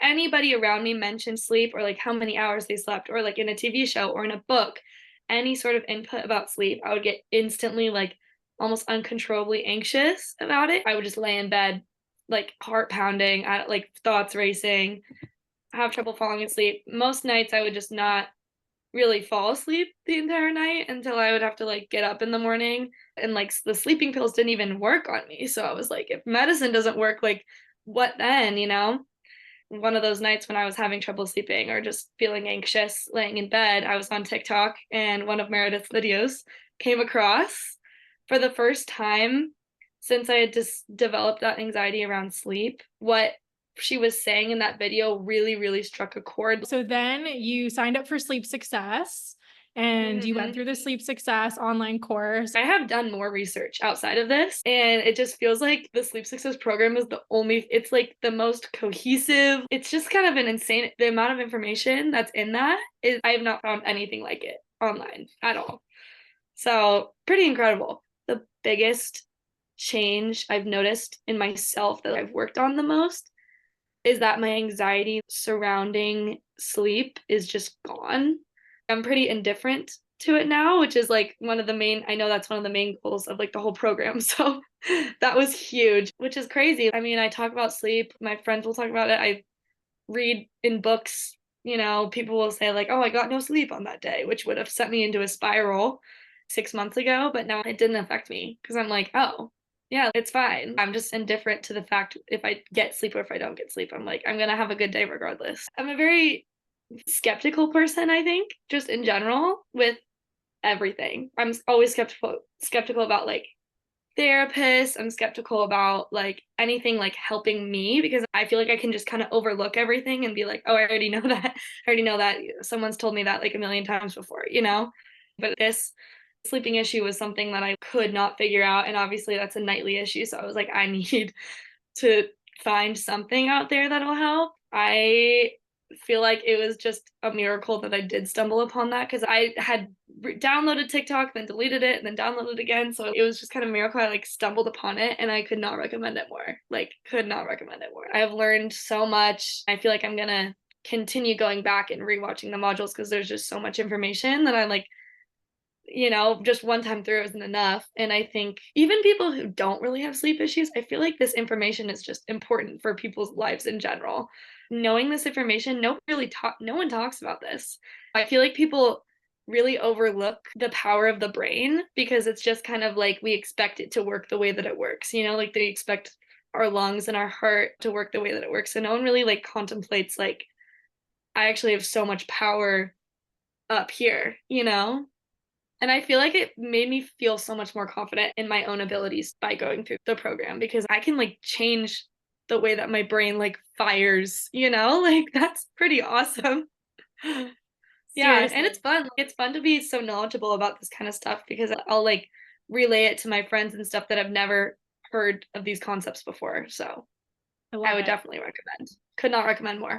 anybody around me mentioned sleep or like how many hours they slept or like in a TV show or in a book, any sort of input about sleep, I would get instantly like almost uncontrollably anxious about it. I would just lay in bed, like heart pounding, like thoughts racing, have trouble falling asleep. Most nights I would just not really fall asleep the entire night until I would have to like get up in the morning, and like the sleeping pills didn't even work on me. So I was like, if medicine doesn't work, like what then, you know? One of those nights when I was having trouble sleeping or just feeling anxious laying in bed, I was on TikTok and one of Meredith's videos came across for the first time since I had just developed that anxiety around sleep. What she was saying in that video really, really struck a chord. So then you signed up for Sleep Success and you went Mhm. through the Sleep Success online course. I have done more research outside of this, and it just feels like the Sleep Success program is it's like the most cohesive. It's just kind of an insane, the amount of information that's in that is, I have not found anything like it online at all. So, pretty incredible. The biggest change I've noticed in myself that I've worked on the most is that my anxiety surrounding sleep is just gone. I'm pretty indifferent to it now, which is like I know that's one of the main goals of like the whole program. So that was huge, which is crazy. I mean, I talk about sleep, my friends will talk about it. I read in books, people will say like, "Oh, I got no sleep on that day," which would have sent me into a spiral 6 months ago, but now it didn't affect me because I'm like, "Oh, yeah, it's fine." I'm just indifferent to the fact if I get sleep or if I don't get sleep. I'm like, "I'm gonna have a good day regardless." I'm a very skeptical person, I think, just in general with everything. I'm always skeptical about like therapists. I'm skeptical about like anything like helping me because I feel like I can just kind of overlook everything and be like, "Oh, I already know that. I already know that. Someone's told me that like a million times before, you know?" But this sleeping issue was something that I could not figure out. And obviously that's a nightly issue. So I was like, I need to find something out there that'll help. I feel like it was just a miracle that I did stumble upon that because I had downloaded TikTok, then deleted it, and then downloaded it again. So it was just kind of a miracle. I like stumbled upon it and I could not recommend it more. Like, could not recommend it more. I have learned so much. I feel like I'm gonna continue going back and rewatching the modules because there's just so much information that I like, just one time through isn't enough. And I think even people who don't really have sleep issues, I feel like this information is just important for people's lives in general. Knowing this information, no one talks about this. I feel like people really overlook the power of the brain because it's just kind of like we expect it to work the way that it works, like they expect our lungs and our heart to work the way that it works. So no one really like contemplates like I actually have so much power up here. And I feel like it made me feel so much more confident in my own abilities by going through the program because I can like change the way that my brain like fires. Like that's pretty awesome. Yeah, and it's Seriously. fun. Like, it's fun to be so knowledgeable about this kind of stuff because I'll like relay it to my friends and stuff that have never heard of these concepts before. So I I love would it. definitely recommend. Could not recommend more.